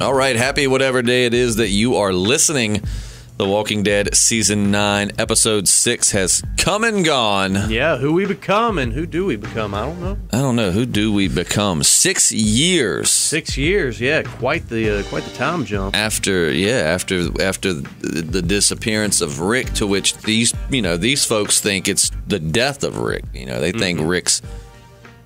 All right, happy whatever day it is that you are listening. The Walking Dead Season 9, Episode 6 has come and gone. Yeah, who we become and who do we become? I don't know. Who do we become? 6 years. 6 years, yeah. Quite the time jump. After the disappearance of Rick, to which these folks think it's the death of Rick. They think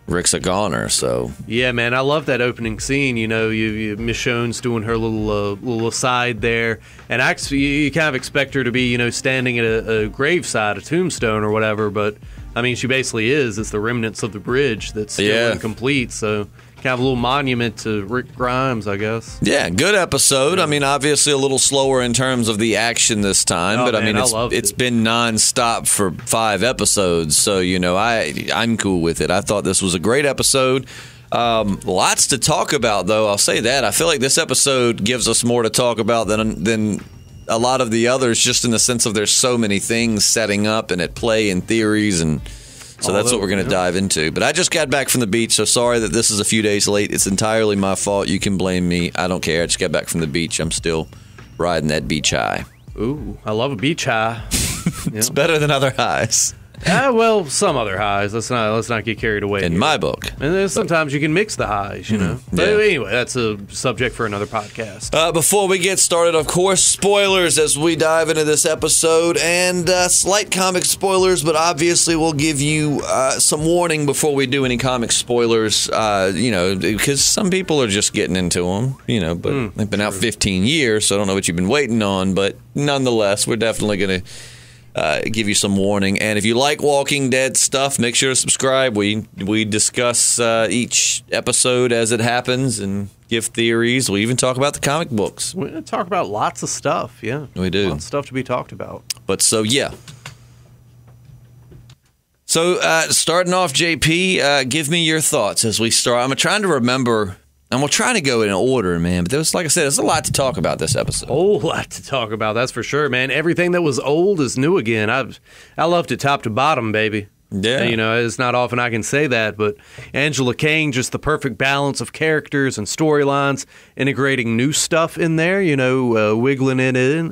Rick's a goner, so... Yeah, man, I love that opening scene. Michonne's doing her little aside there, and actually you kind of expect her to be, standing at a graveside, a tombstone or whatever, but, I mean, she basically is. It's the remnants of the bridge that's still incomplete, so... Kind of a little monument to Rick Grimes, I guess. Yeah, good episode. I mean, obviously a little slower in terms of the action this time, but man, I mean, it's been nonstop for 5 episodes, so I'm cool with it. I thought this was a great episode. Lots to talk about, though. I'll say that. I feel like this episode gives us more to talk about than a lot of the others, just in the sense of there's so many things setting up and at play and theories and. So that's what we're going to dive into. But I just got back from the beach, so sorry that this is a few days late. It's entirely my fault. You can blame me. I don't care. I just got back from the beach. I'm still riding that beach high. Ooh, I love a beach high. It's better than other highs. Well, some other highs. Let's not get carried away. In my book. And then sometimes you can mix the highs, But anyway, that's a subject for another podcast. Before we get started, of course, spoilers as we dive into this episode, and slight comic spoilers, but obviously we'll give you some warning before we do any comic spoilers, because some people are just getting into them, but they've been out 15 years, so I don't know what you've been waiting on, but nonetheless, we're definitely going to give you some warning. And if you like Walking Dead stuff, make sure to subscribe. We discuss each episode as it happens and give theories. We even talk about the comic books. We're going to talk about lots of stuff, yeah. We do. Lots of stuff to be talked about. But So, starting off, JP, give me your thoughts as we start. I'm trying to remember... And we're trying to go in order, man. But like I said, there's a lot to talk about this episode. A whole lot to talk about, that's for sure, man. Everything that was old is new again. I loved it top to bottom, baby. Yeah. It's not often I can say that, but Angela Kang, just the perfect balance of characters and storylines, integrating new stuff in there, wiggling it in.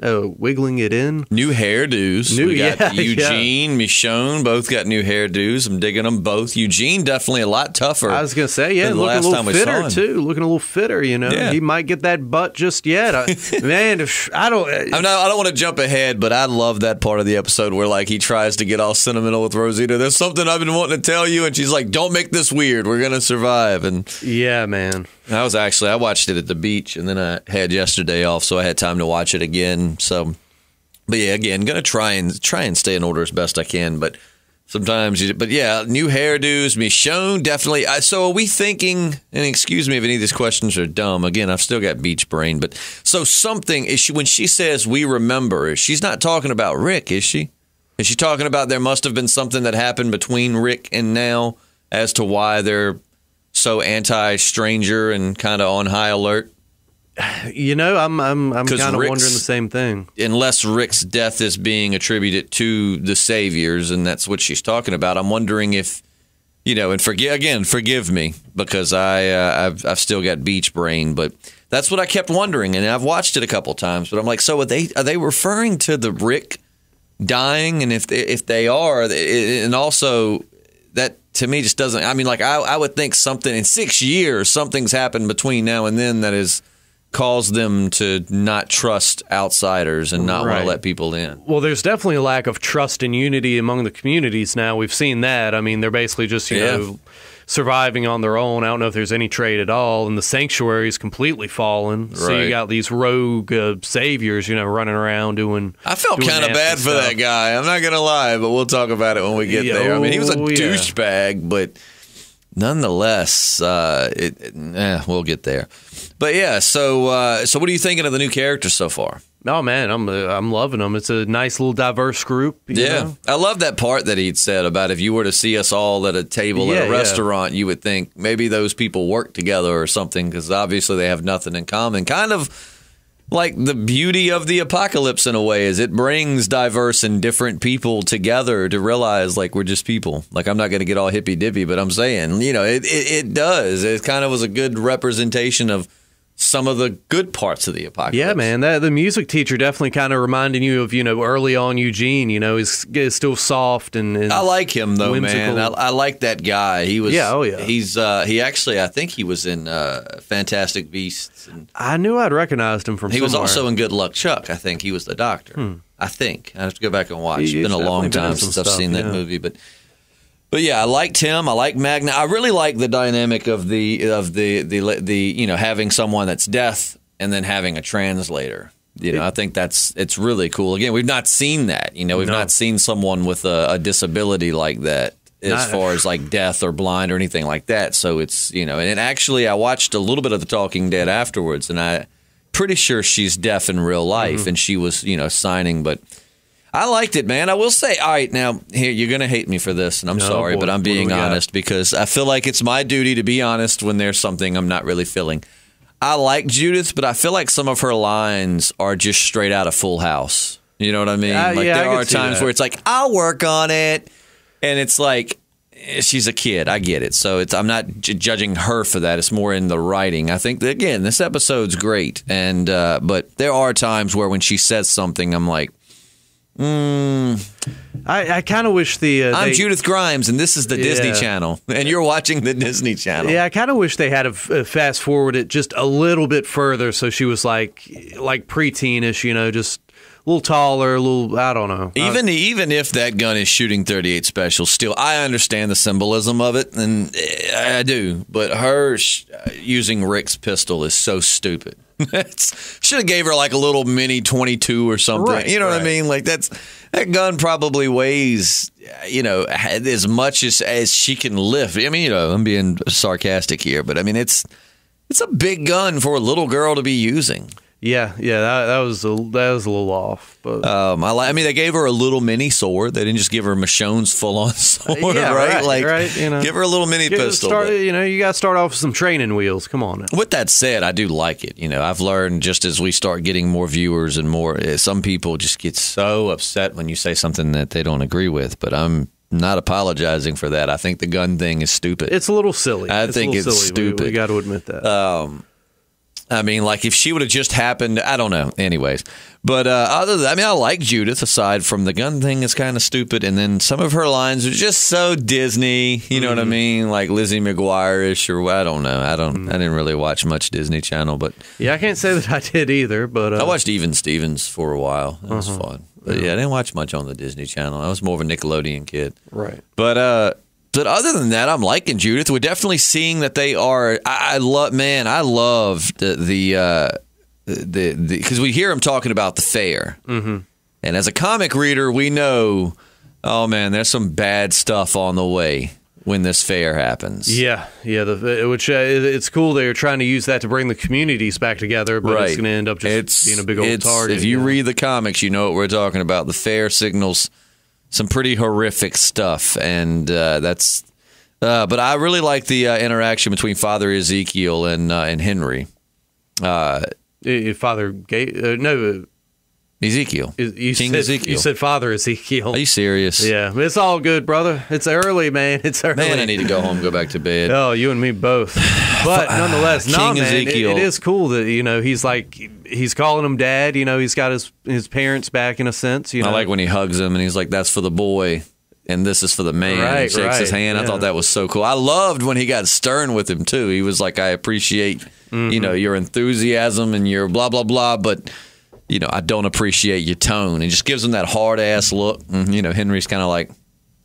New hairdos. We got Eugene, Michonne, both got new hairdos. I'm digging them both. Eugene, definitely a lot tougher. I was going to say, looking a little fitter, too. Looking a little fitter, Yeah. He might get that butt just yet. I don't want to jump ahead, but I love that part of the episode where, he tries to get all sentimental with Rosita. There's something I've been wanting to tell you, and she's like, don't make this weird, we're gonna survive. And yeah, man, I watched it at the beach, and then I had yesterday off, so I had time to watch it again. So, but yeah, again, gonna try and stay in order as best I can, but sometimes new hairdos. Michonne, definitely. So are we thinking, and excuse me if any of these questions are dumb, again, I've still got beach brain, but so something is when she says we remember, she's not talking about Rick, is she? Is she talking about there must have been something that happened between Rick and now as to why they're so anti-stranger and kind of on high alert? I'm kind of wondering the same thing. Unless Rick's death is being attributed to the Saviors, and that's what she's talking about, I'm wondering if, and forgive me, because I've still got beach brain, but that's what I kept wondering, and I've watched it a couple times, but I'm like, so are they referring to the Rick dying? And if they are, and also that to me just doesn't, I would think something in 6 years, something's happened between now and then that has caused them to not trust outsiders and not want to let people in. Well, there's definitely a lack of trust and unity among the communities now. We've seen that. I mean, they're basically just, surviving on their own. I don't know if there's any trade at all, and the sanctuary is completely fallen. Right. So you got these rogue saviors, running around doing. I felt kind of bad for that guy. I'm not gonna lie, but we'll talk about it when we get there. I mean, he was a douchebag, but nonetheless, we'll get there. But yeah, so what are you thinking of the new characters so far? Oh man, I'm loving them. It's a nice little diverse group. You know? I love that part that he'd said about if you were to see us all at a table at a restaurant, you would think maybe those people work together or something, because obviously they have nothing in common. Kind of like the beauty of the apocalypse in a way is it brings diverse and different people together to realize we're just people. I'm not going to get all hippy dippy, but I'm saying it does. It kind of was a good representation of some of the good parts of the apocalypse. Yeah, man. The music teacher definitely kind of reminding you of, early on Eugene. He's still soft and I like him though, whimsical. man. I like that guy. He was. Yeah, oh yeah. He actually, I think he was in Fantastic Beasts. And I knew I'd recognized him from. He was somewhere. also in Good Luck Chuck. I think he was the doctor. I think I have to go back and watch. It's been a long time since I've seen that movie, but yeah, I liked him. I like Magna. I really like the dynamic of the having someone that's deaf and then having a translator. I think it's really cool. Again, we've not seen that. We've not seen someone with a disability like that as far as like deaf or blind or anything like that. So it's and actually I watched a little bit of The Talking Dead afterwards, and I pretty sure she's deaf in real life, and she was signing, but. I liked it, man. I will say, all right, now, here, you're going to hate me for this, and I'm sorry, but I'm being honest because I feel like it's my duty to be honest when there's something I'm not really feeling. I like Judith, but I feel like some of her lines are just straight out of Full House. You know what I mean? There are times where it's like, I'll work on it, and it's like, she's a kid. I get it. So I'm not judging her for that. It's more in the writing. I think, that, again, this episode's great, and but there are times where when she says something, I'm like, I kind of wish I'm Judith Grimes, and this is the Disney Channel, and you're watching the Disney Channel. Yeah, I kind of wish they had fast forward it just a little bit further, so she was like preteenish, just a little taller, a little. I don't know. Even if that gun is shooting .38 special, still I understand the symbolism of it, and I do. But her using Rick's pistol is so stupid. Should have gave her like a little mini 22 or something. Right, what I mean? Like that gun probably weighs, as much as she can lift. I mean, I'm being sarcastic here, but I mean it's a big gun for a little girl to be using. Yeah, that was a little off. But I mean, they gave her a little mini sword. They didn't just give her Michonne's full-on sword, right? Right. Give her a little mini pistol. You got to start off with some training wheels. Come on now. With that said, I do like it. I've learned just as we start getting more viewers and more, some people just get so upset when you say something that they don't agree with. But I'm not apologizing for that. I think the gun thing is stupid. It's a little silly. I think it's stupid. We got to admit that. I mean, like if she would have just happened, I don't know. Anyways, but I like Judith. Aside from the gun thing, is kind of stupid, and then some of her lines are just so Disney. You know what I mean, like Lizzie McGuire-ish, or I don't know. I didn't really watch much Disney Channel, but yeah, I can't say that I did either. But I watched Even Stevens for a while. It was fun, but yeah, I didn't watch much on the Disney Channel. I was more of a Nickelodeon kid, right? But other than that, I'm liking Judith. We're definitely seeing that they are. I love the because we hear him talking about the fair, and as a comic reader, we know, oh man, there's some bad stuff on the way when this fair happens. Yeah. Which it's cool they're trying to use that to bring the communities back together, but it's going to end up just being a big old target. If you read the comics, you know what we're talking about. The fair signals some pretty horrific stuff, and that's. But I really like the interaction between Father Ezekiel and Henry. Father Ezekiel. Ezekiel. You said Father Ezekiel. Are you serious? Yeah, it's all good, brother. It's early, man. It's early. Man, I need to go home, go back to bed. Oh, you and me both. But nonetheless, King Ezekiel. It is cool that he's calling him dad. He's got his parents back in a sense. I like when he hugs him and he's like, "That's for the boy." And this is for the man. Right, he shakes his hand. Yeah. I thought that was so cool. I loved when he got stern with him, too. He was like, I appreciate, your enthusiasm and your blah, blah, blah, but, I don't appreciate your tone. And just gives him that hard-ass look. And, Henry's kind of like,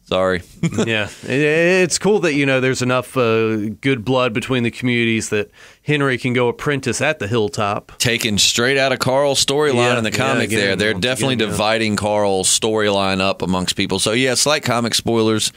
sorry. Yeah. It's cool that, there's enough good blood between the communities that Henry can go apprentice at the hilltop. Taken straight out of Carl's storyline in the comic there. They're definitely dividing Carl's storyline up amongst people. So, yeah, slight comic spoilers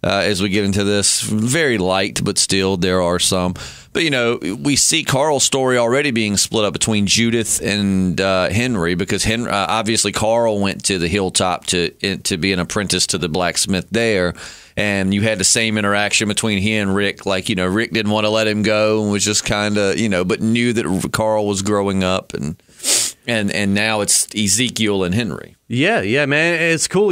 as we get into this. Very light, but still there are some. But, we see Carl's story already being split up between Judith and Henry because obviously Carl went to the hilltop to be an apprentice to the blacksmith there. And you had the same interaction between he and Rick. Like, Rick didn't want to let him go and was just kind of, but knew that Carl was growing up. And now it's Ezekiel and Henry. Yeah, man. It's cool,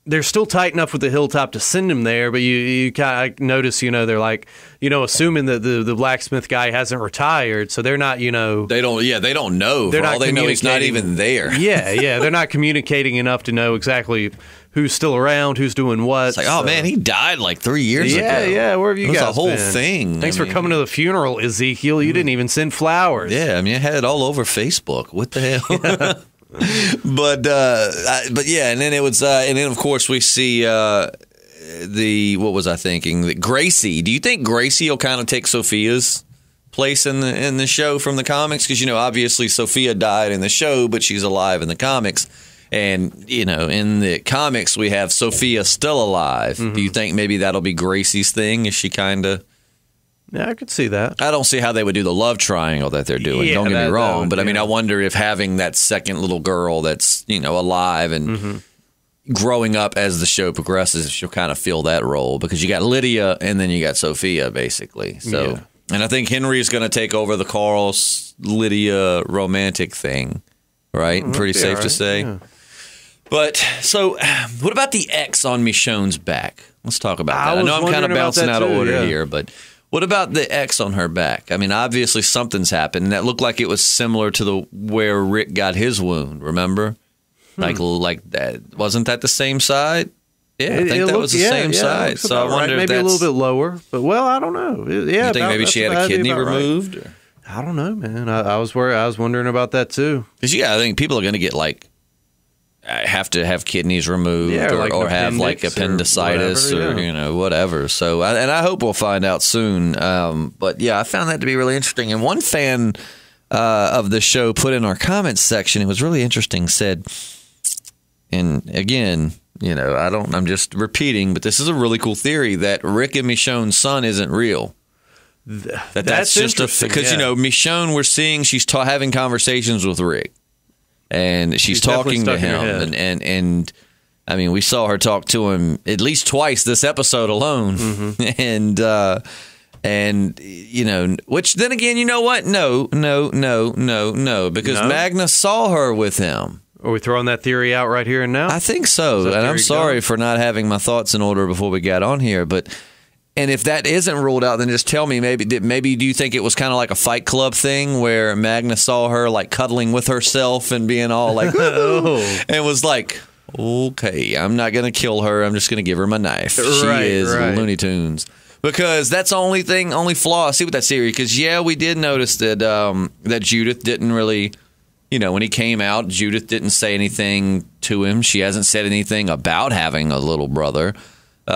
they're still tight enough with the hilltop to send him there, but you kind of notice, they're like, assuming that the blacksmith guy hasn't retired, so they're not, They don't know. They're For all they know, he's not even there. Yeah, they're not communicating enough to know exactly who's still around, who's doing what. It's like, oh man, he died like 3 years ago. Yeah, where have you guys been? It was a whole thing. Thanks for coming to the funeral, Ezekiel. You didn't even send flowers. Yeah, I mean, I had it all over Facebook. What the hell? But yeah, and then it was, and then of course we see what was I thinking? Gracie. Do you think Gracie will kind of take Sophia's place in the show from the comics? Because obviously Sophia died in the show, but she's alive in the comics, and in the comics we have Sophia still alive. Mm-hmm. Do you think maybe that'll be Gracie's thing? Is she kind of? Yeah, I could see that. I don't see how they would do the love triangle that they're doing. Don't get me wrong, but I mean, I wonder if having that second little girl that's alive and growing up as the show progresses, she'll kind of fill that role, because you got Lydia and then you got Sophia basically. So, and I think Henry is going to take over the Carl Lydia romantic thing, right? Pretty safe to say. Yeah. But so, what about the X on Michonne's back? Let's talk about that. I know I'm kind of bouncing out of order here, but. What about the X on her back? I mean, obviously something's happened. That looked like it was similar to where Rick got his wound. Remember, like that. Wasn't that the same side? Yeah, I think that was the same side. So I wonder if maybe that's a little bit lower. But I don't know. Yeah, you think maybe she had a kidney removed? Right. I don't know, man. I was worried. I was wondering about that too. Because I think people are going to get have to have kidneys removed, or have like appendicitis or whatever. So, and I hope we'll find out soon. But yeah, I found that to be really interesting. And one fan of the show put in our comments section, it was really interesting, said, and again, I'm just repeating, but this is a really cool theory that Rick and Michonne's son isn't real. That's just because Michonne, we're seeing she's having conversations with Rick. And she's talking to him, and I mean, we saw her talk to him at least twice this episode alone, and which then again, you know what? No, because Magna saw her with him. Are we throwing that theory out right here and now? I think so, and I'm sorry for not having my thoughts in order before we got on here, but. And if that isn't ruled out, then just tell me, maybe do you think it was kind of like a Fight Club thing where Magna saw her like cuddling with herself and being all like, and was like, okay, I'm not going to kill her. I'm just going to give her my knife. She is Looney Tunes. Because that's the only flaw I see with that series. Because, we did notice that that Judith didn't really, when he came out, Judith didn't say anything to him. She hasn't said anything about having a little brother. We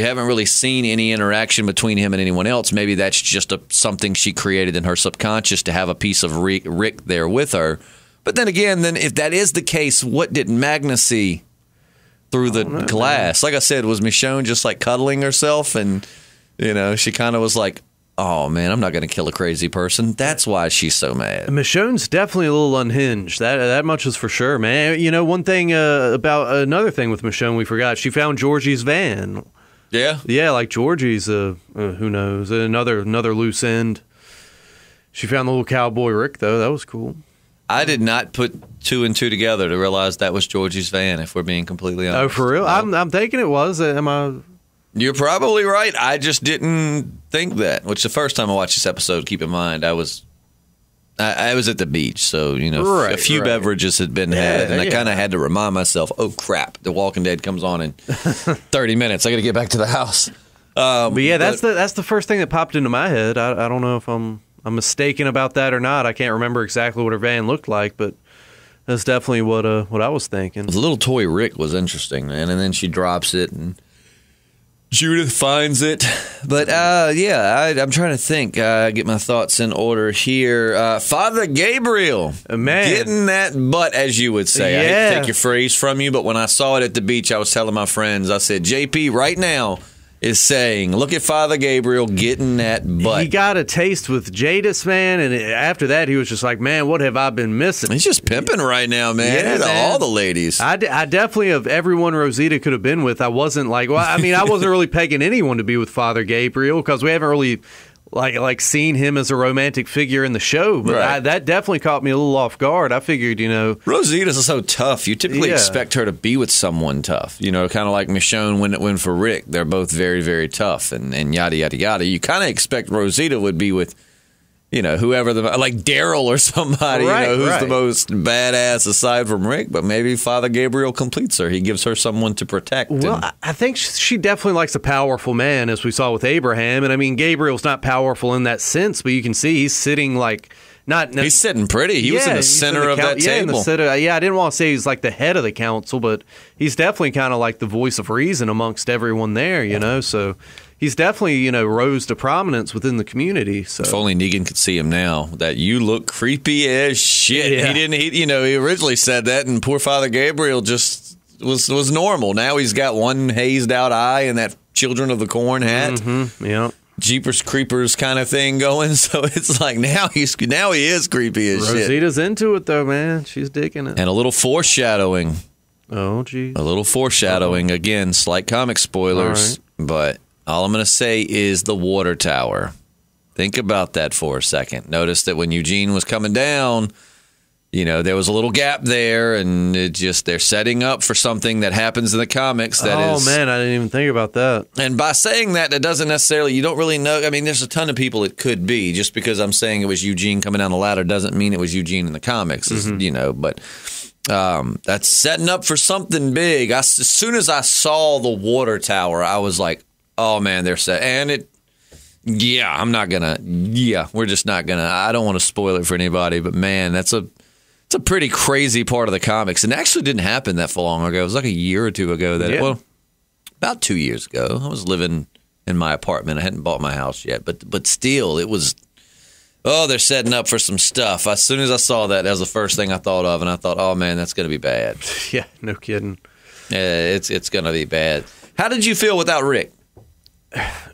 haven't really seen any interaction between him and anyone else. Maybe that's just something she created in her subconscious to have a piece of Rick there with her. But then again, if that is the case, what did Magna see through the glass? Like I said, was Michonne just like cuddling herself, and she kind of was like, oh man, I'm not going to kill a crazy person. That's why she's so mad. Michonne's definitely a little unhinged. That much is for sure, man. One thing about another thing with Michonne we forgot. She found Georgie's van. Yeah, like Georgie's. Who knows? Another loose end. She found the little cowboy Rick though. That was cool. I did not put two and two together to realize that was Georgie's van. If we're being completely honest. Oh, for real? No. I'm thinking it was. Am I? You're probably right. I just didn't think that. Which the first time I watched this episode, keep in mind, I was at the beach, so a few beverages had been had, and I kind of had to remind myself, oh crap, The Walking Dead comes on in 30 minutes. I got to get back to the house. But that's the first thing that popped into my head. I don't know if I'm mistaken about that or not. I can't remember exactly what her van looked like, but that's definitely what I was thinking. The little toy Rick was interesting, man, and then she drops it and Judith finds it. But, I'm trying to think. Get my thoughts in order here. Father Gabriel. Man. Getting that butt, as you would say. I hate to take your phrase from you, but when I saw it at the beach, I was telling my friends, I said, JP, right now, is saying, look at Father Gabriel getting that butt. He got a taste with Jadis, man, and after that, he was just like, man, what have I been missing? He's just pimping right now, man. Man. All the ladies. I definitely, of everyone Rosita could have been with, I wasn't like, I wasn't really pegging anyone to be with Father Gabriel, because we haven't really like seeing him as a romantic figure in the show, but that definitely caught me a little off guard. I figured, Rosita's so tough. You typically expect her to be with someone tough, kind of like Michonne when it went for Rick. They're both very, very tough, and yada yada yada. You kind of expect Rosita would be with, whoever like Daryl or somebody, who's the most badass aside from Rick. But maybe Father Gabriel completes her. He gives her someone to protect. Well, I think she definitely likes a powerful man, as we saw with Abraham. And I mean, Gabriel's not powerful in that sense, but you can see he's sitting like he's sitting pretty. He was in the center of that table. In the center, I didn't want to say he's like the head of the council, but he's definitely kind of like the voice of reason amongst everyone there. So. He's definitely, rose to prominence within the community. So if only Negan could see him now, that you look creepy as shit. Yeah. He originally said that, and poor Father Gabriel just was normal. Now he's got one hazed out eye and that Children of the Corn hat. Mm-hmm. Yeah. Jeepers Creepers kind of thing going. So it's like now he is creepy as shit. Rosita's into it though, man. She's digging it. And a little foreshadowing. Oh, geez. A little foreshadowing. Again, slight comic spoilers, but all I'm going to say is the water tower. Think about that for a second. Notice that when Eugene was coming down, there was a little gap there, and they're setting up for something that happens in the comics. Oh, man, I didn't even think about that. And by saying that, it doesn't necessarily, you don't really know. I mean, there's a ton of people it could be. Just because I'm saying it was Eugene coming down the ladder doesn't mean it was Eugene in the comics, but that's setting up for something big. As soon as I saw the water tower, I was like, oh, man, they're set. And we're just not going to. I don't want to spoil it for anybody, but, man, it's a pretty crazy part of the comics. And it actually didn't happen that long ago. It was like a year or two ago. About 2 years ago. I was living in my apartment. I hadn't bought my house yet. But still, it was, they're setting up for some stuff. As soon as I saw that was the first thing I thought of. And I thought, oh, man, that's going to be bad. Yeah, no kidding. Yeah, it's going to be bad. How did you feel without Rick?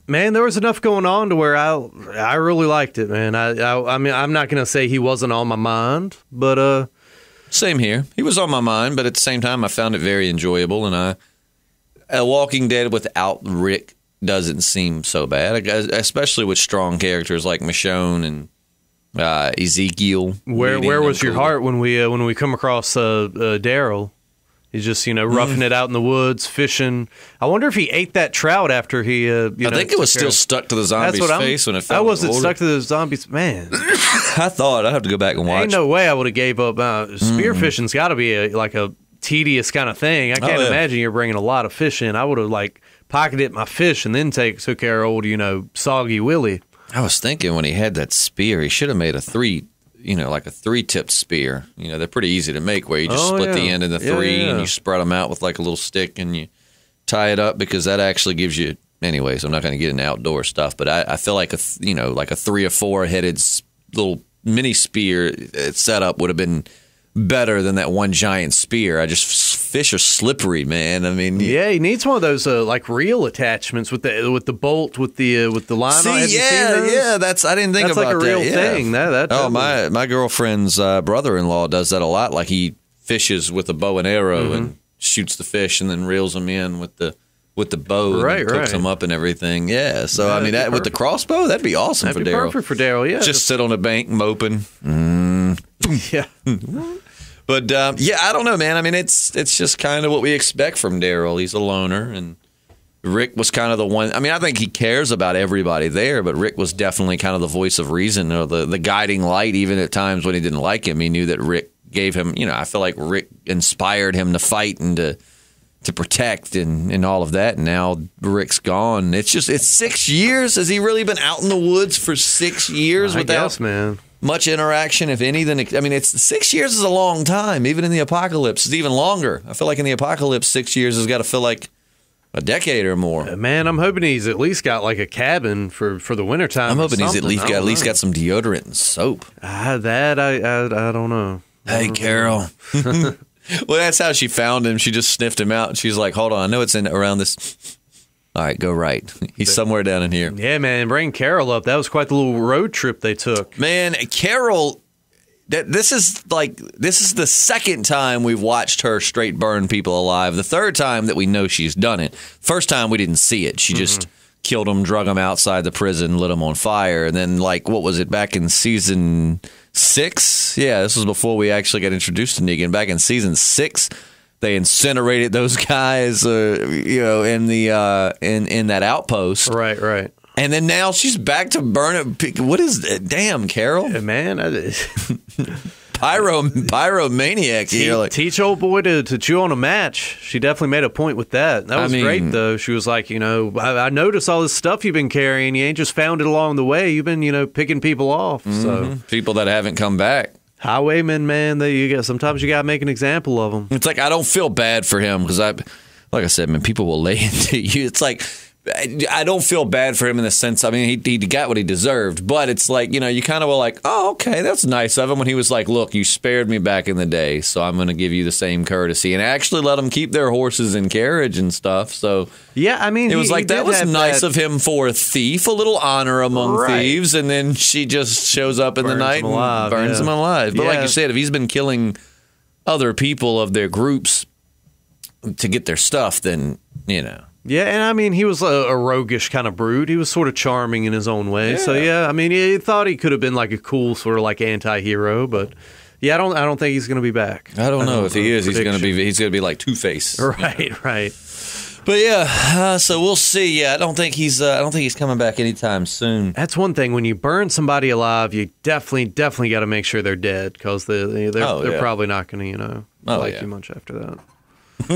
Man, there was enough going on to where I really liked it, man. I mean, I'm not going to say he wasn't on my mind, but same here. He was on my mind, but at the same time, I found it very enjoyable. And a Walking Dead without Rick doesn't seem so bad, especially with strong characters like Michonne and Ezekiel. Where was your heart when we come across Daryl? He's just, roughing it out in the woods, fishing. I wonder if he ate that trout after he, I think it was still stuck to the zombie's face when it fell. How was it stuck to the zombie's? Man. I thought. I'd have to go back and watch. Ain't no way I would have gave up. Spearfishing's got to be a tedious kind of thing. I can't imagine you're bringing a lot of fish in. I would have, pocketed my fish and then took care of old, Soggy Willie. I was thinking when he had that spear, he should have made a three-tipped spear. They're pretty easy to make where you just split the end into three and you spread them out with a little stick and you tie it up because that actually gives you – anyways, I'm not going to get into outdoor stuff, but I feel like a 3 or 4-headed little mini spear setup would have been better than that one giant spear. Fish are slippery, man. I mean, he needs one of those reel attachments with the bolt with the line. See, I didn't think about that. That's like a real thing. My girlfriend's brother-in-law does that a lot. Like he fishes with a bow and arrow and shoots the fish and then reels them in with the bow and cooks them up and everything. Yeah, so I mean that with the crossbow, that'd be awesome for Daryl. Perfect for Daryl. Yeah, just sit on a bank moping. Yeah. But, I don't know, man. I mean, it's just kind of what we expect from Daryl. He's a loner, and Rick was kind of the one. I mean, I think he cares about everybody there, but Rick was definitely kind of the voice of reason or the guiding light, even at times when he didn't like him. He knew that Rick gave him, I feel like Rick inspired him to fight and to protect and all of that. And now Rick's gone. It's 6 years. Has he really been out in the woods for 6 years without much interaction, if any? It's 6 years is a long time. Even in the apocalypse, it's even longer. I feel like in the apocalypse, 6 years has got to feel like a decade or more. Man, I'm hoping he's at least got a cabin for the wintertime. I'm hoping he's at least got some deodorant and soap. I don't know. Hey, Carol. Well, that's how she found him. She just sniffed him out. She's like, hold on, I know it's around this. All right, go right. He's somewhere down in here. Yeah, man, bring Carol up. That was quite the little road trip they took. Man, Carol, this is the second time we've watched her straight burn people alive. The third time that we know she's done it. First time we didn't see it. She just killed him, drug him outside the prison, lit him on fire. And then, like, what was it, back in season 6? Yeah, this was before we actually got introduced to Negan. Back in season 6, they incinerated those guys, in the in that outpost. Right. And then now she's back to burn it. What is it? Damn, Carol. Yeah, man. Pyromaniac. Teach old boy to chew on a match. She definitely made a point with that. That was great, though. She was like, I noticed all this stuff you've been carrying. You ain't just found it along the way. You've been, picking people off. So people that haven't come back. Highwaymen, man. Sometimes you got to make an example of them. It's like, I don't feel bad for him because like I said, man, people will lay into you. It's like, I don't feel bad for him in the sense, I mean, he got what he deserved, but it's like, you kind of were like, oh, okay, that's nice of him when he was like, look, you spared me back in the day, so I'm going to give you the same courtesy, and actually let them keep their horses in carriage and stuff. So yeah, I mean, it was like, that was nice of him for a thief, a little honor among thieves, and then she just shows up in the night and burns him alive. But like you said, if he's been killing other people of their groups to get their stuff, then, Yeah, and I mean, he was a roguish kind of brood. He was sort of charming in his own way. Yeah. So yeah, I mean, he thought he could have been like a cool sort of like anti-hero, but yeah, I don't think he's going to be back. I don't know if he is. He's going to be like Two-Face. Right. But yeah, so we'll see. Yeah, I don't think he's coming back anytime soon. That's one thing. When you burn somebody alive, you definitely got to make sure they're dead, because they're probably not going to like you much after that.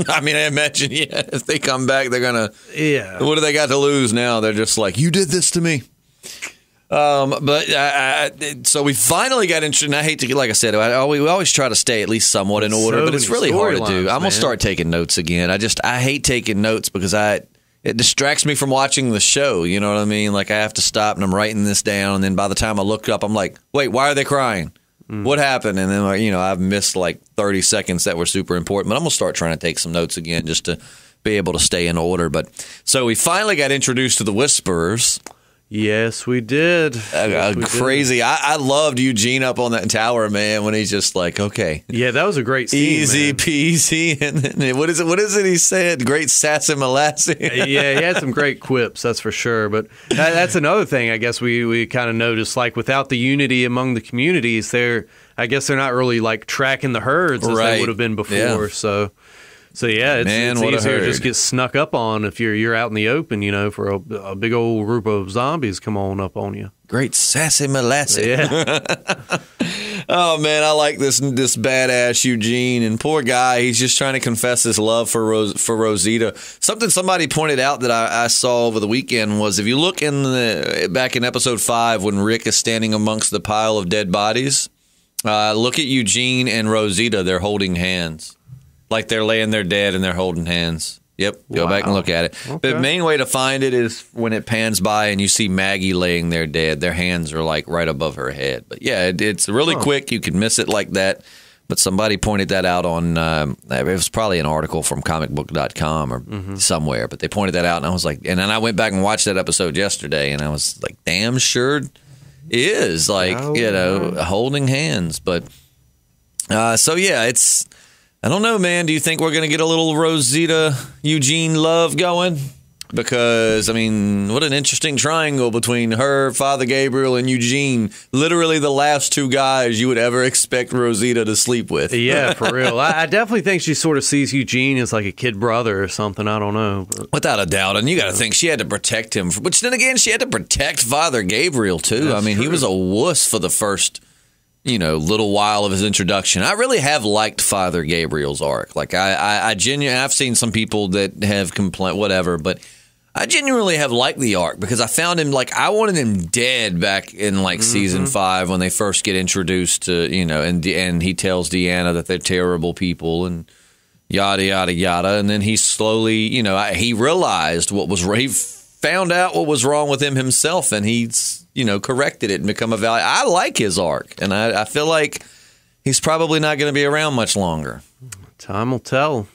I mean, I imagine, if they come back, they're going to... Yeah. What do they got to lose now? They're just like, you did this to me. So we finally got interested, and I hate to, like I said, we always try to stay at least somewhat in order, but it's really hard to do. I'm going to start taking notes again. I hate taking notes because it distracts me from watching the show, you know what I mean? Like, I have to stop, and I'm writing this down, and then by the time I look up, I'm like, wait, why are they crying? What happened? And then, I've missed like 30 seconds that were super important. But I'm going to start trying to take some notes again just to be able to stay in order. But so we finally got introduced to the Whisperers. Yes, we did. Crazy. I loved Eugene up on that tower, man, when he's just like, okay. Yeah, that was a great scene, easy peasy. And then, what is it he said? Great sassy molasses. Yeah, he had some great quips, that's for sure. But that's another thing I guess we kind of noticed. Like, without the unity among the communities, I guess they're not really like tracking the herds as they would have been before. Yeah. So yeah, it's easier to just get snuck up on if you're out in the open, for a big old group of zombies come on up on you. Great sassy molasses. Yeah. Oh man, I like this badass Eugene, and poor guy, he's just trying to confess his love for Rosita. Something somebody pointed out that I saw over the weekend was, if you look back in episode 5 when Rick is standing amongst the pile of dead bodies, look at Eugene and Rosita. They're holding hands. Like they're laying there dead and they're holding hands. Yep, go back and look at it. Okay. The main way to find it is when it pans by and you see Maggie laying there dead. Their hands are like right above her head. But yeah, it's really quick. You can miss it like that. But somebody pointed that out on, it was probably an article from comicbook.com or somewhere. But they pointed that out and I was like, and then I went back and watched that episode yesterday and I was like, damn sure is like, holding hands. But so yeah, it's... I don't know, man. Do you think we're going to get a little Rosita Eugene love going? Because, I mean, what an interesting triangle between her, Father Gabriel, and Eugene. Literally the last two guys you would ever expect Rosita to sleep with. Yeah, for real. I definitely think she sort of sees Eugene as like a kid brother or something. I don't know. But. Without a doubt. And you got to think she had to protect him. Which then again, she had to protect Father Gabriel, too. That's true. He was a wuss for the first... little while of his introduction. I really have liked Father Gabriel's arc. Like, I genuinely, I've seen some people that have complained, whatever, but I genuinely have liked the arc because I found him, like, I wanted him dead back in, like, season 5 when they first get introduced to, and he tells Deanna that they're terrible people and yada, yada, yada. And then he slowly, he realized he found out what was wrong with him himself, and he's, corrected it and become a value. I like his arc, and I feel like he's probably not going to be around much longer. Time will tell.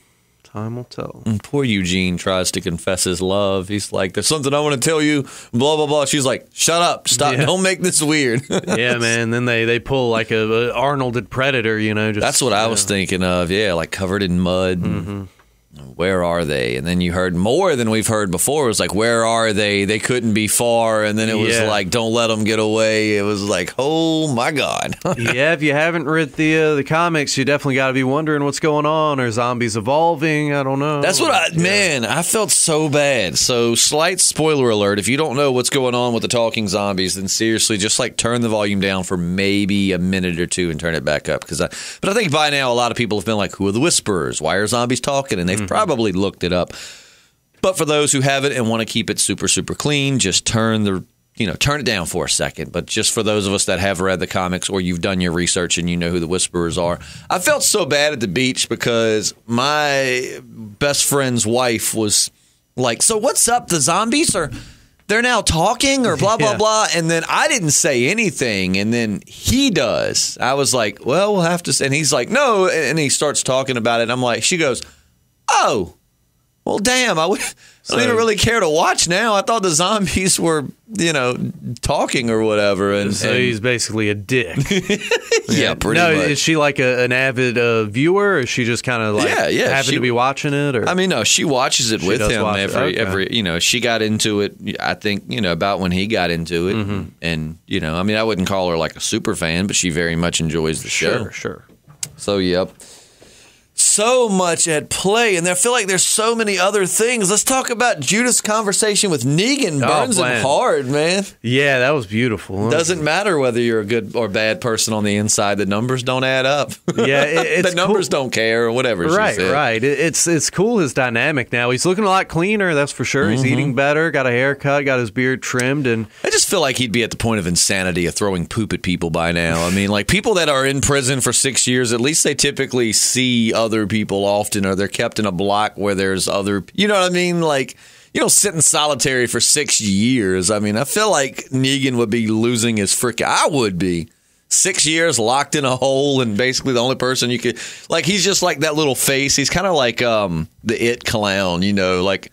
Time will tell. And poor Eugene tries to confess his love. He's like, there's something I want to tell you, blah, blah, blah. She's like, shut up. Stop. Yeah. Don't make this weird. Yeah, man. Then they pull like a Arnolded Predator, That's what I was thinking of. Yeah, like covered in mud. where are they? And then you heard more than we've heard before. It was like, where are they? They couldn't be far. And then it was like, don't let them get away. It was like, oh my God. Yeah, if you haven't read the comics, you definitely got to be wondering what's going on. Are zombies evolving? I don't know. That's what I felt so bad. So slight spoiler alert. If you don't know what's going on with the talking zombies, then seriously, just like turn the volume down for maybe a minute or two and turn it back up. But I think by now a lot of people have been like, who are the whisperers? Why are zombies talking? And they've probably looked it up. But for those who haven't and want to keep it super, super clean, just turn it down for a second. But just for those of us that have read the comics or you've done your research and you know who the Whisperers are, I felt so bad at the beach because my best friend's wife was like, so what's up? The zombies they're now talking or blah, blah, blah. And then I didn't say anything. And then he does. I was like, well, we'll have to. And he's like, no. And he starts talking about it. And I'm like, she goes, oh, well, damn, I don't even really care to watch now. I thought the zombies were, talking or whatever. And so he's basically a dick. Yeah, pretty much. Is she like an avid viewer, or is she just kind of like happen to be watching it? Or? I mean, no, she watches it with him every, she got into it, I think, about when he got into it. Mm-hmm. And, I mean, I wouldn't call her like a super fan, but she very much enjoys the show. Sure. So, yep. So much at play, and I feel like there's so many other things. Let's talk about Judith's conversation with Negan. Burns him hard, man. Yeah, that was beautiful. Doesn't matter whether you're a good or bad person on the inside. The numbers don't add up. Yeah, it's the numbers don't care or whatever. Right, she said. Right. It's cool, his dynamic now. He's looking a lot cleaner, that's for sure. He's eating better, got a haircut, got his beard trimmed, and I just feel like he'd be at the point of insanity of throwing poop at people by now. I mean, like people that are in prison for 6 years, at least they typically see other people often, or they're kept in a block where there's other, you know what I mean? Like, you don't sit in solitary for 6 years. I mean, I feel like Negan would be losing his I would be. 6 years locked in a hole and basically the only person you could, like, he's just like that little face. He's kind of like the It clown, like,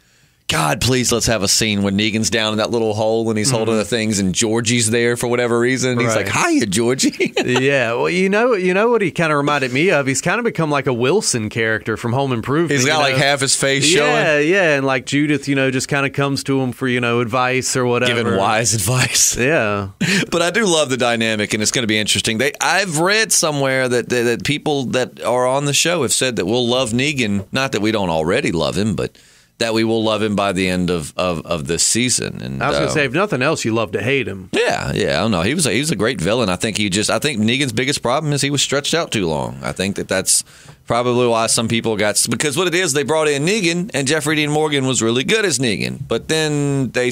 God, please, let's have a scene when Negan's down in that little hole and he's holding the things and Georgie's there for whatever reason. And he's like, hiya, Georgie. Yeah, well, you know what he kind of reminded me of? He's kind of become like a Wilson character from Home Improvement. He's got like half his face showing. Yeah, and like Judith, just kind of comes to him for, advice or whatever. Giving wise advice. Yeah. But I do love the dynamic, and it's going to be interesting. I've read somewhere that people that are on the show have said that we'll love Negan, not that we don't already love him, but that we will love him by the end of this season. And I was going to say, if nothing else, you love to hate him. Yeah. I don't know. He was a great villain. I think Negan's biggest problem is he was stretched out too long. I think that's probably why some people because what it is, they brought in Negan, and Jeffrey Dean Morgan was really good as Negan, but then they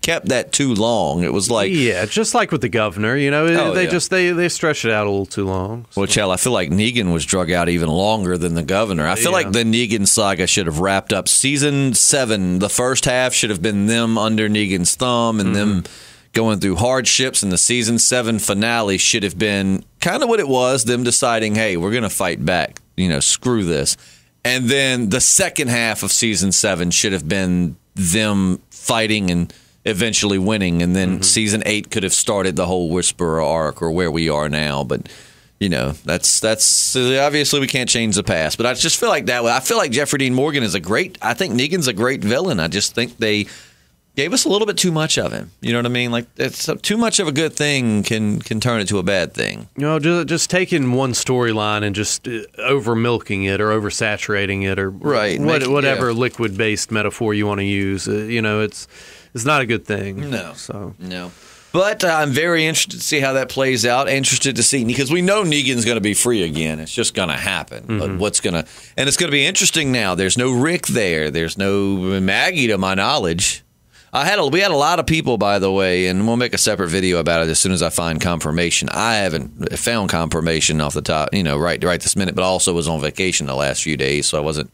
kept that too long. It was like, yeah, just like with the governor, they stretched it out a little too long. So. Well, Chell, I feel like Negan was drug out even longer than the governor. I feel like the Negan saga should have wrapped up season 7. The first half should have been them under Negan's thumb and them going through hardships, and the season 7 finale should have been kind of what it was, them deciding, hey, we're going to fight back, screw this. And then the second half of season 7 should have been them fighting and eventually winning, and then season 8 could have started the whole Whisperer arc or where we are now. But that's obviously we can't change the past. But I just feel like that way. I feel like Jeffrey Dean Morgan is I think Negan's a great villain. I just think they gave us a little bit too much of him. You know what I mean? Like, it's too much of a good thing can turn into a bad thing. Just taking one storyline and just over milking it or oversaturating it or whatever liquid based metaphor you want to use. It's not a good thing. No. But I'm very interested to see how that plays out. Interested to see, because we know Negan's going to be free again. It's just going to happen. But and it's going to be interesting now. There's no Rick there. There's no Maggie, to my knowledge. We had a lot of people, by the way, and we'll make a separate video about it as soon as I find confirmation. I haven't found confirmation off the top, right this minute, but I also was on vacation the last few days, so I wasn't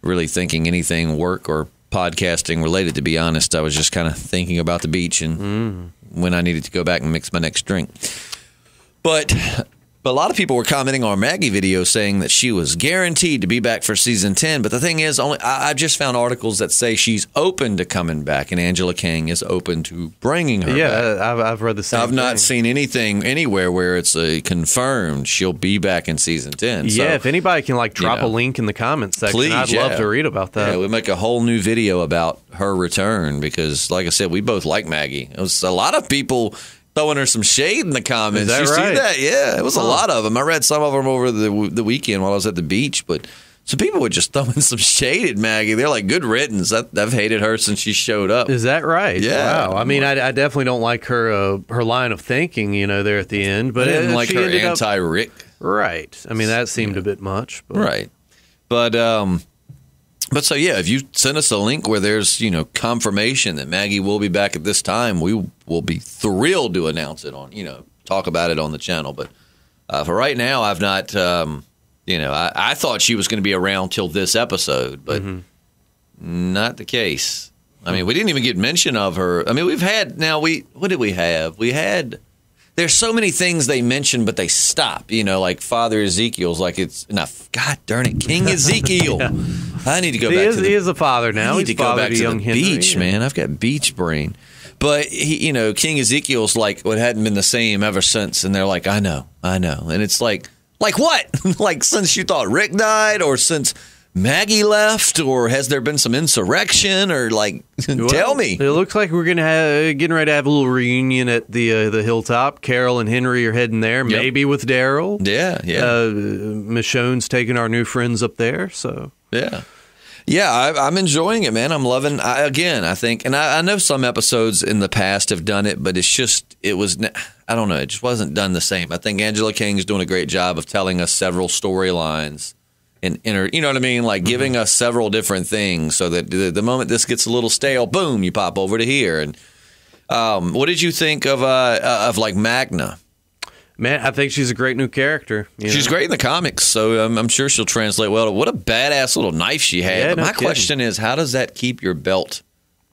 really thinking anything work or podcasting related, to be honest. I was just kind of thinking about the beach and when I needed to go back and mix my next drink. But But a lot of people were commenting on our Maggie video saying that she was guaranteed to be back for season 10. But the thing is, I've just found articles that say she's open to coming back, and Angela King is open to bringing her back. Yeah, I've read the same thing. I've not seen anything anywhere where it's confirmed she'll be back in season 10. Yeah, so, if anybody can drop a link in the comments section, please, I'd love to read about that. Yeah, we'll make a whole new video about her return because, like I said, we both like Maggie. It was a lot of people throwing her some shade in the comments. Is that you right? see that? Yeah, it was a lot of them. I read some of them over the weekend while I was at the beach, but some people were just throwing some shade at Maggie. They're like, good riddance. I've hated her since she showed up. Is that right? Yeah. Wow. I mean, I definitely don't like her line of thinking, there at the end. But I didn't like her anti-Rick. Right. I mean, that seemed a bit much. But. Right. But so, yeah, if you send us a link where there's, confirmation that Maggie will be back at this time, we will be thrilled to announce it on, talk about it on the channel. But for right now, I've not, I thought she was going to be around till this episode, but not the case. I mean, we didn't even get mention of her. I mean, what did we have? There's so many things they mention, but they stop. Like Father Ezekiel's, like it's enough. God darn it, King Ezekiel. Yeah. I need to go back. He is a father now. I need to go back to the beach, man. I've got beach brain. But King Ezekiel's like what hadn't been the same ever since, and they're like, I know, and it's like what? Like since you thought Rick died, or since Maggie left, or has there been some insurrection, or tell me? It looks like we're getting ready to have a little reunion at the hilltop. Carol and Henry are heading there, maybe with Daryl. Yeah. Michonne's taking our new friends up there, so yeah. I'm enjoying it, man. I'm loving. I think, and I know some episodes in the past have done it, but I don't know. It just wasn't done the same. I think Angela King's doing a great job of telling us several storylines. And you know what I mean? Like giving us several different things so that the moment this gets a little stale, boom, you pop over to here. And what did you think of Magna? Man, I think she's a great new character. She's great in the comics, so I'm sure she'll translate well. What a badass little knife she had. Yeah, but my question is, how does that keep your belt?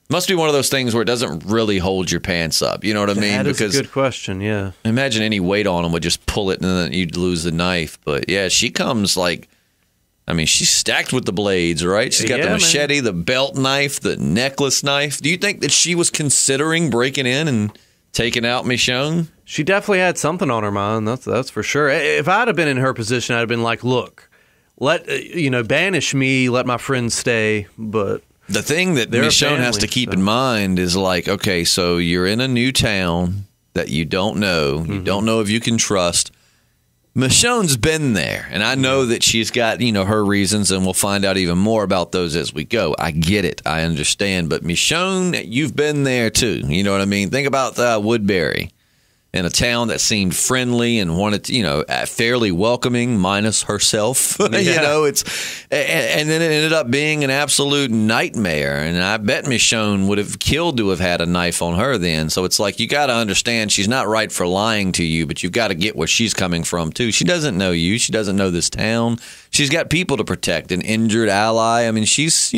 Must be one of those things where it doesn't really hold your pants up. You know what I mean? That is a good question, yeah. Imagine any weight on them would just pull it and then you'd lose the knife. But yeah, she comes she's stacked with the blades, right? She's got the machete, man. The belt knife, the necklace knife. Do you think that she was considering breaking in and taking out Michonne? She definitely had something on her mind. That's for sure. If I'd have been in her position, I'd have been like, look, banish me, let my friends stay. But the thing that Michonne has to keep in mind is okay, so you're in a new town that you don't know. You don't know if you can trust. Michonne's been there, and I know that she's got, her reasons, and we'll find out even more about those as we go. I get it. I understand. But Michonne, you've been there, too. You know what I mean? Think about Woodbury. In a town that seemed friendly and wanted to, fairly welcoming, minus herself. Yeah. And then it ended up being an absolute nightmare. And I bet Michonne would have killed to have had a knife on her then. So it's like you got to understand she's not right for lying to you, but you've got to get where she's coming from too. She doesn't know you. She doesn't know this town. She's got people to protect, an injured ally. I mean, she's,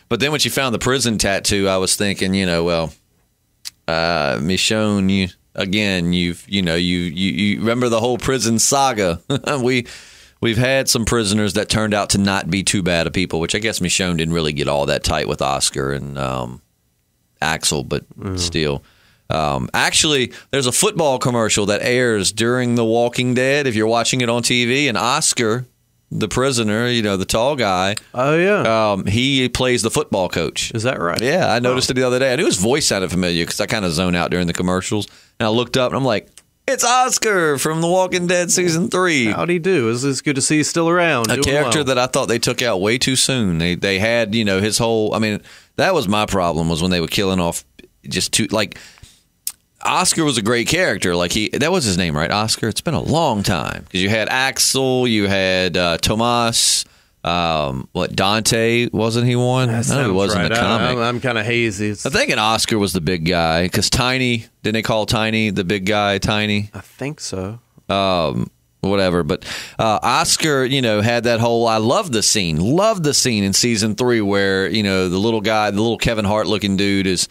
But then when she found the prison tattoo, I was thinking, Michonne, you remember the whole prison saga. We've had some prisoners that turned out to not be too bad of people, which I guess Michonne didn't really get all that tight with Oscar and Axel, but still. Actually, there's a football commercial that airs during The Walking Dead if you're watching it on TV, and Oscar, the prisoner, the tall guy. Oh, yeah. He plays the football coach. Is that right? Yeah, I noticed it the other day. I knew his voice sounded familiar because I kind of zone out during the commercials. And I looked up and I'm like, it's Oscar from The Walking Dead Season 3. How'd he do? It's good to see he's still around. A character that I thought they took out way too soon. They had, his whole, that was my problem was when they were killing off just too, Oscar was a great character. That was his name, right? Oscar. It's been a long time because you had Axel, you had Tomas. Dante, wasn't he one? I know he was in the comic. I'm kind of hazy. I'm thinking Oscar was the big guy because Tiny. Didn't they call Tiny the big guy? Tiny. I think so. Whatever, but Oscar, had that whole. I love the scene in season 3 where the little guy, the little Kevin Hart looking dude is,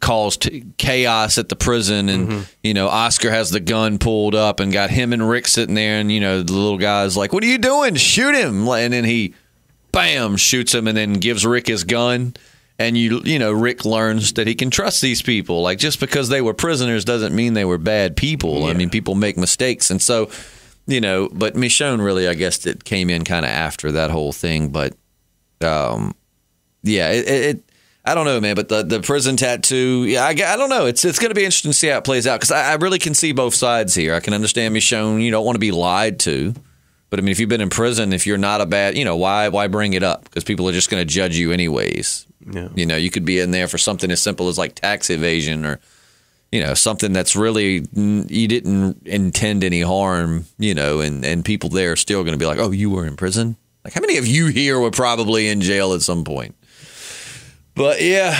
caused chaos at the prison, and Oscar has the gun pulled up and got him and Rick sitting there, and the little guy's like, "What are you doing? Shoot him!" And then he, bam, shoots him, and then gives Rick his gun. And Rick learns that he can trust these people. Like, just because they were prisoners doesn't mean they were bad people. Yeah. I mean, people make mistakes, and so but Michonne really, I guess, it came in kind of after that whole thing. But I don't know, man. But the prison tattoo, I don't know. It's going to be interesting to see how it plays out, because I really can see both sides here. I can understand Michonne. You don't want to be lied to. But, I mean, if you've been in prison, if you're not a bad, why bring it up? Because people are just going to judge you anyways. Yeah. You could be in there for something as simple as like tax evasion, or, something that's really, you didn't intend any harm, and people there are still going to be like, oh, you were in prison? Like, how many of you here were probably in jail at some point? But, yeah,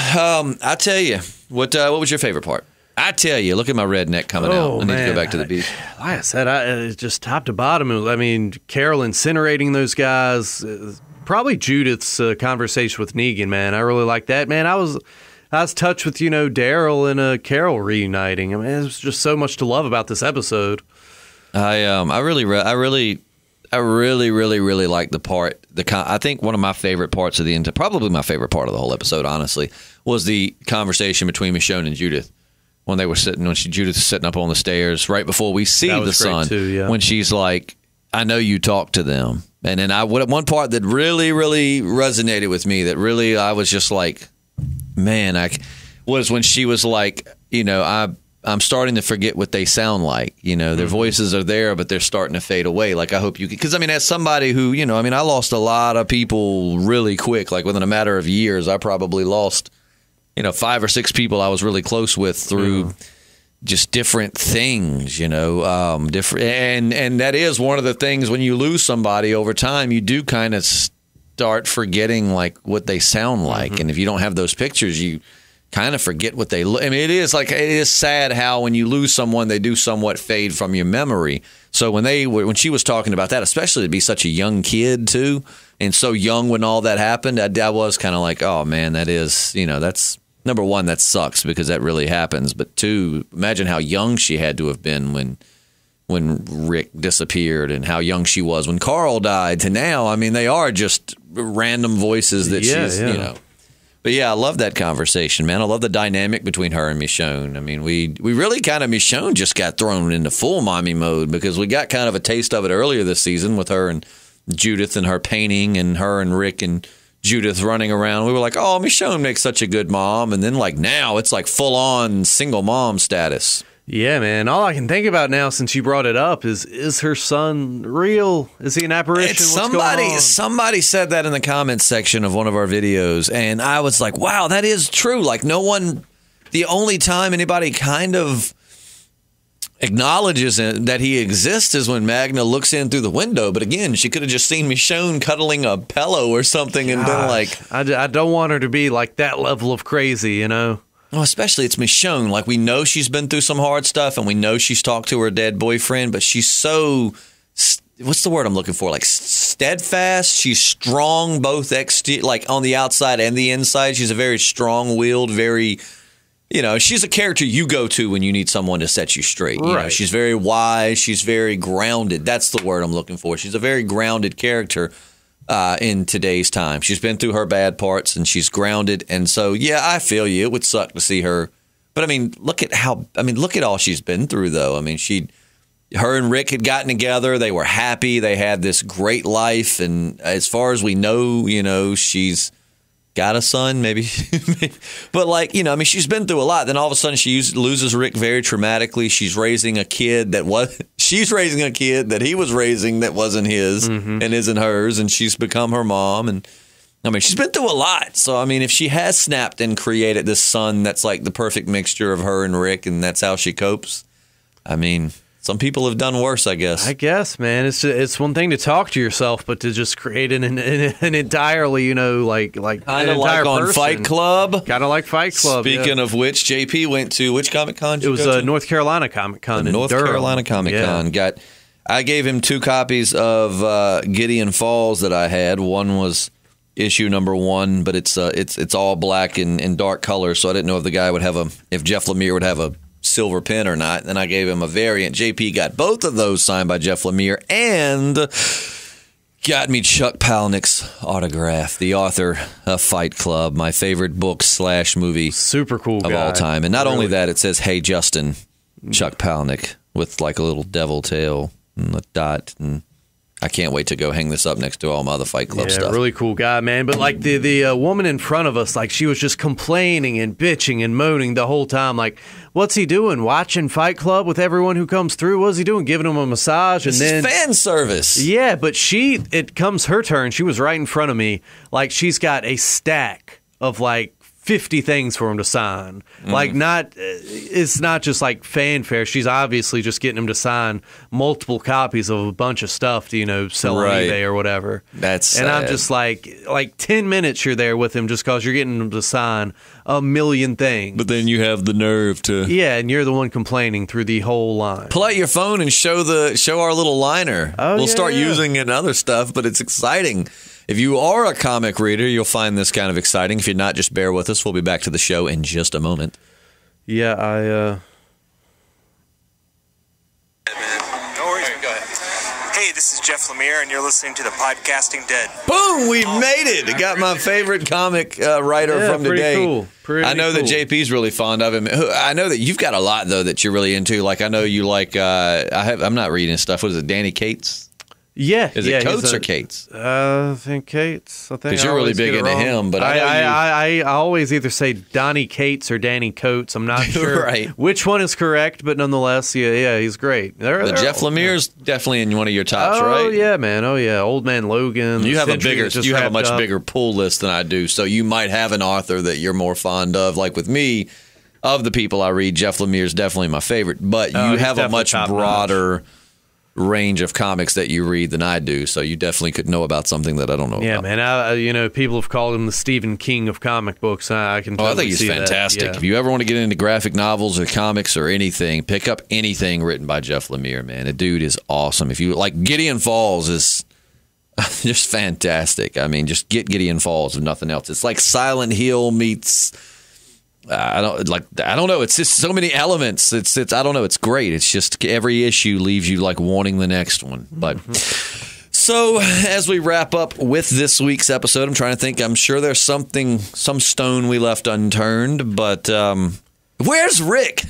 I tell you, what was your favorite part? I tell you, look at my redneck coming out. I need to go back to the beach. Like I said, just top to bottom. I mean, Carol incinerating those guys. Probably Judith's conversation with Negan, man. I really like that, man. I was touched with Daryl and Carol reuniting. I mean, there's just so much to love about this episode. I really like the part. I think one of my favorite parts of probably my favorite part of the whole episode, honestly, was the conversation between Michonne and Judith. When they were Judith's sitting up on the stairs right before we see the son, too, yeah. When she's like, "I know you talked to them," and then one part that really, really resonated with me, that really I was just like, man, was when she was like, I'm starting to forget what they sound like. Their voices are there, but they're starting to fade away. Like, I hope you, because I mean, as somebody who, I lost a lot of people really quick. Like, within a matter of years, I probably lost 5 or 6 people I was really close with through just different things, different. And that is one of the things, when you lose somebody over time, you do kind of start forgetting like what they sound like. And if you don't have those pictures, you kind of forget what they look. I mean, it is sad how when you lose someone, they do somewhat fade from your memory. So when she was talking about that, especially to be such a young kid too, and so young when all that happened, I was kind of like, oh man, that is, that's, number one, that sucks because that really happens. But two, imagine how young she had to have been when Rick disappeared, and how young she was when Carl died to now. I mean, they are just random voices that she's. But yeah, I love that conversation, man. I love the dynamic between her and Michonne. I mean, we really kind of, Michonne just got thrown into full mommy mode, because we got kind of a taste of it earlier this season with her and Judith and her painting, and her and Rick and Judith running around. We were like, oh, Michonne makes such a good mom. And then like now it's like full on single mom status. Yeah, man. All I can think about now, since you brought it up, is her son real? Is he an apparition? What's going on? Somebody said that in the comments section of one of our videos, and I was like, wow, that is true. Like, the only time anybody kind of acknowledges that he exists is when Magna looks in through the window. But again, she could have just seen Michonne cuddling a pillow or something and been like, I don't want her to be like that level of crazy, Well, especially it's Michonne. Like, we know she's been through some hard stuff, and we know she's talked to her dead boyfriend, but she's so, what's the word I'm looking for? Like, steadfast. She's strong, both like on the outside and the inside. She's a very strong-willed, very, she's a character you go to when you need someone to set you straight. Right. She's very wise. She's very grounded. That's the word I'm looking for. She's a very grounded character. In today's time, she's been through her bad parts and she's grounded, and so yeah, I feel you. It would suck to see her, but I mean, look at all she's been through, though. I mean, her and Rick had gotten together. They were happy. They had this great life, and as far as we know, she's got a son, maybe. But like, she's been through a lot. Then all of a sudden she loses Rick very traumatically. She's raising a kid that he was raising that wasn't his and isn't hers, and she's become her mom. And I mean, she's been through a lot. So I mean, if she has snapped and created this son that's like the perfect mixture of her and Rick, and that's how she copes, I mean, some people have done worse, I guess. I guess, man. It's one thing to talk to yourself, but to just create an entirely, like kind of like on person. Fight Club. Kind of like Fight Club. Speaking of which, JP went to which Comic Con? It was North Carolina Comic Con. North Carolina Comic Con. I gave him 2 copies of Gideon Falls that I had. One was issue number 1, but it's all black and dark color, so I didn't know if the guy would if Jeff Lemire would have a silver pen or not. Then I gave him a variant. JP got both of those signed by Jeff Lemire and got me Chuck Palahniuk's autograph, the author of Fight Club, my favorite book / movie, super cool of guy. all time. And not only that, it says, "Hey Justin," Chuck Palahniuk, with like a little devil tail and a dot, and I can't wait to go hang this up next to all my other Fight Club stuff. Really cool guy, man. But like the woman in front of us, like she was just complaining and bitching and moaning the whole time. Like, what's he doing? Watching Fight Club with everyone who comes through? What's he doing? Giving them a massage? And then fan service. Yeah, but it comes her turn. She was right in front of me. Like she's got a stack of like 50 things for him to sign. Like it's not just like fanfare. She's obviously just getting him to sign multiple copies of a bunch of stuff to, sell on eBay or whatever. That's sad. And I'm just like 10 minutes you're there with him just because you're getting him to sign a million things. But then you have the nerve to... Yeah, and you're the one complaining through the whole line. Pull out your phone and show our little liner. We'll start using it in other stuff, but it's exciting. If you are a comic reader, you'll find this kind of exciting. If you're not, just bear with us. We'll be back to the show in just a moment. Yeah, No worries. Go ahead. Hey, this is Jeff Lemire, and you're listening to the Podcasting Dead. Boom! We made it. I got my favorite comic writer from today. Cool. I know that JP's really fond of him. I know that you've got a lot though that you're really into. Like I know you like. I'm not reading stuff. What is it? Danny Cates. Yeah. Is it Coates or Cates? I think Cates. I think because you're really big into him. But I always either say Donnie Cates or Danny Coates. I'm not sure which one is correct, but nonetheless, yeah, he's great. Jeff Lemire's definitely in one of your tops, right? Oh yeah, man. Oh yeah, Old Man Logan. You have a much bigger pull list than I do, so you might have an author that you're more fond of. Like with me, of the people I read, Jeff Lemire's definitely my favorite. But you have a much broader range of comics that you read than I do, so you definitely could know about something that I don't know about. Yeah, man. People have called him the Stephen King of comic books. I can. I think he's fantastic. Yeah. If you ever want to get into graphic novels or comics or anything, pick up anything written by Jeff Lemire. Man, the dude is awesome. If you like, Gideon Falls is just fantastic. I mean, just get Gideon Falls if nothing else. It's like Silent Hill meets. I don't know. It's just so many elements. It's I don't know. It's great. It's just every issue leaves you like wanting the next one. But so as we wrap up with this week's episode, I'm trying to think. I'm sure there's some stone we left unturned. But where's Rick?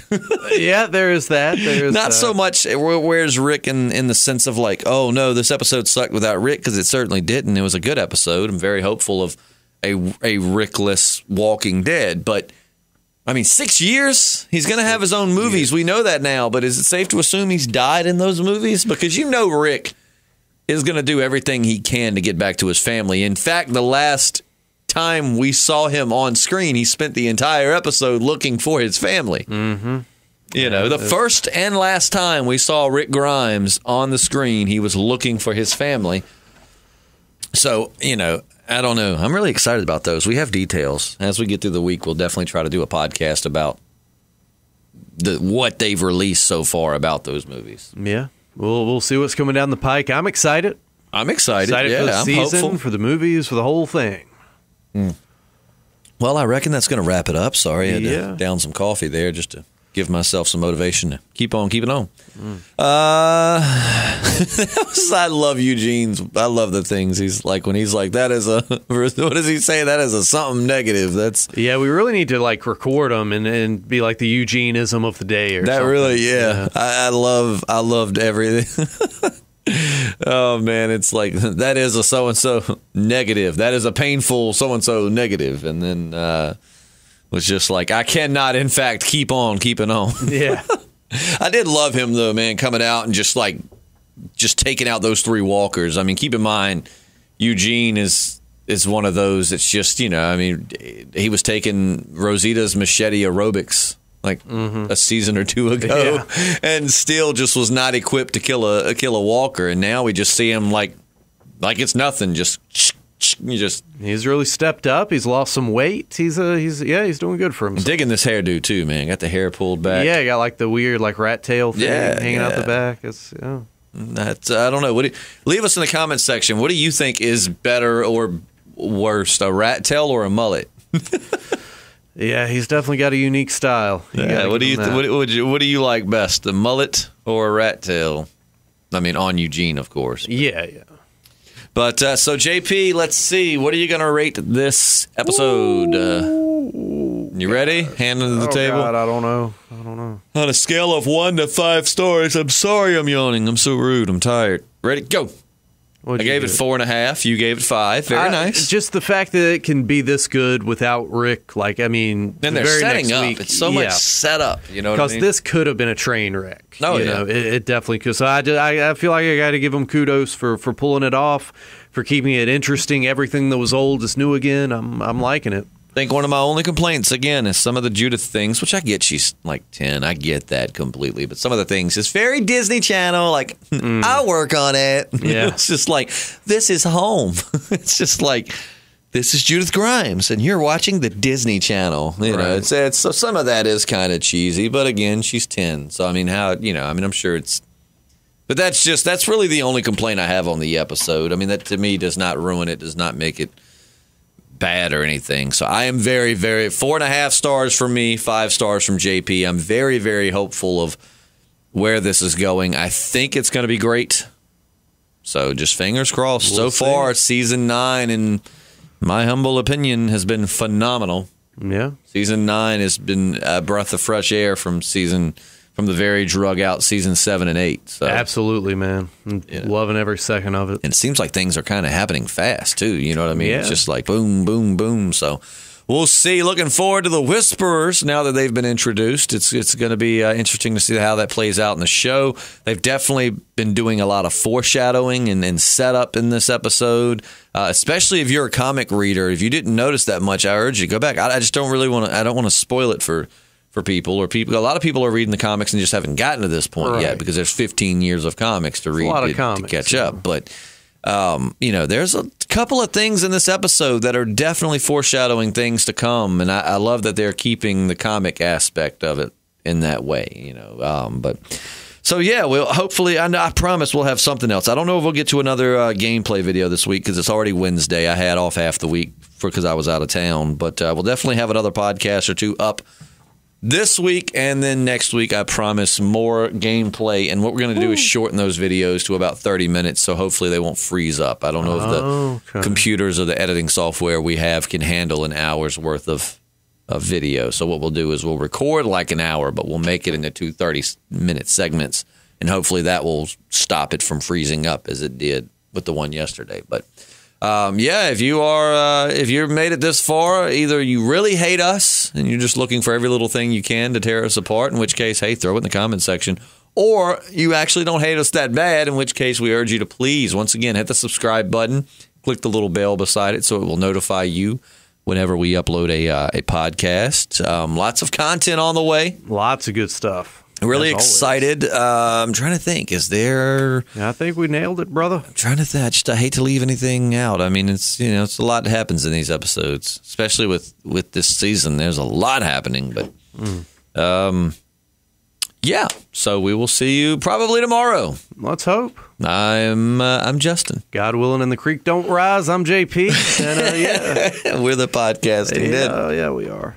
Yeah, there is that. Not so much. Where's Rick in the sense of like, oh no, this episode sucked without Rick, because it certainly didn't. It was a good episode. I'm very hopeful of a Rickless Walking Dead, but. I mean, 6 years? He's going to have his own movies. We know that now, but is it safe to assume he's died in those movies? Because Rick is going to do everything he can to get back to his family. In fact, the last time we saw him on screen, he spent the entire episode looking for his family. Mm-hmm. The first and last time we saw Rick Grimes on the screen, he was looking for his family. So, I don't know. I'm really excited about those. We have details. As we get through the week, we'll definitely try to do a podcast about what they've released so far about those movies. Yeah. We'll see what's coming down the pike. I'm excited. Excited for the season, hopeful. for the movies, for the whole thing. Well, I reckon that's going to wrap it up. Sorry, I had to down some coffee there just to give myself some motivation to keep on keeping on. I love Eugene's. I love the things he's like when he's like, that is a, what does he say? That is a something negative. We really need to like record them and be like the Eugeneism of the day or that something. Really, yeah. I loved everything. Oh man, it's like that is a so-and-so negative. That is a painful so-and-so negative. And then, was just like, I cannot, in fact, keep on keeping on. Yeah. I did love him, though, man, coming out and just taking out those three walkers. I mean, keep in mind, Eugene is one of those that's just, he was taking Rosita's machete aerobics like a season or two ago and still just was not equipped to kill a walker. And now we just see him like it's nothing, He's really stepped up. He's lost some weight. He's doing good for himself. I'm digging this hairdo too, man. Got the hair pulled back. Yeah, got like the weird like rat tail thing hanging out the back. It's That's I don't know. Leave us in the comments section. What do you think is better, or worst, a rat tail or a mullet? Yeah, he's definitely got a unique style. Yeah, what do you like best, the mullet or a rat tail? I mean, on Eugene, of course. Yeah. But so JP, let's see. What are you going to rate this episode? You ready? Hand on the table. God, I don't know. On a scale of 1 to 5 stars. I'm sorry, I'm yawning. I'm so rude. I'm tired. Ready? Go. I gave it 4.5. You gave it 5. Very nice. Just the fact that it can be this good without Rick, like, I mean, and they're setting up. It's so much setup. You know what I mean? Because this could have been a train wreck. Oh, you know, it definitely could. So I feel like I got to give them kudos for pulling it off, for keeping it interesting. Everything that was old is new again. I'm liking it. I think one of my only complaints, again, is some of the Judith things, which I get she's like 10. I get that completely. But some of the things is very Disney Channel. Like, I'll work on it. Yeah. It's just like, this is home. It's just like, this is Judith Grimes, and you're watching the Disney Channel. You know, it's so some of that is kind of cheesy. But again, she's 10. So, I mean, I'm sure it's. But that's really the only complaint I have on the episode. I mean, that to me does not ruin it, does not make it bad or anything. So I am very, very 4.5 stars from me, 5 stars from JP. I'm very, very hopeful of where this is going. I think it's going to be great. So just fingers crossed. So far, season 9, in my humble opinion, has been phenomenal. Yeah. Season 9 has been a breath of fresh air from the very drug out season 7 and 8. So, absolutely, man. Loving every second of it. And it seems like things are kind of happening fast, too. You know what I mean? Yeah. It's just like boom, boom, boom. So we'll see. Looking forward to the Whisperers now that they've been introduced. It's going to be interesting to see how that plays out in the show. They've definitely been doing a lot of foreshadowing and setup in this episode, especially if you're a comic reader. If you didn't notice that much, I urge you to go back. I just don't really want to. I don't want to spoil it for people. A lot of people are reading the comics and just haven't gotten to this point yet because there's 15 years of comics to read to catch up. But there's a couple of things in this episode that are definitely foreshadowing things to come, and I love that they're keeping the comic aspect of it in that way. We'll hopefully, I promise we'll have something else. I don't know if we'll get to another gameplay video this week because it's already Wednesday. I had off half the week because I was out of town, but we'll definitely have another podcast or two up this week, and then next week, I promise more gameplay. And what we're going to do is shorten those videos to about 30 minutes, so hopefully they won't freeze up. I don't know if the computers or the editing software we have can handle an hour's worth of video. So what we'll do is we'll record like an hour, but we'll make it into 2 30-minute segments, and hopefully that will stop it from freezing up as it did with the one yesterday. But if you've made it this far, either you really hate us and you're just looking for every little thing you can to tear us apart, in which case, hey, throw it in the comment section, or you actually don't hate us that bad, in which case we urge you to please, once again, hit the subscribe button, click the little bell beside it so it will notify you whenever we upload a podcast. Lots of content on the way. Lots of good stuff. Really excited. I'm trying to think. Is there? I think we nailed it, brother. I'm trying to think. I hate to leave anything out. I mean, it's a lot that happens in these episodes, especially with this season. There's a lot happening, but So we will see you probably tomorrow. Let's hope. I'm Justin. God willing, and the creek don't rise. I'm JP. And we're the podcasting. Yeah, we are.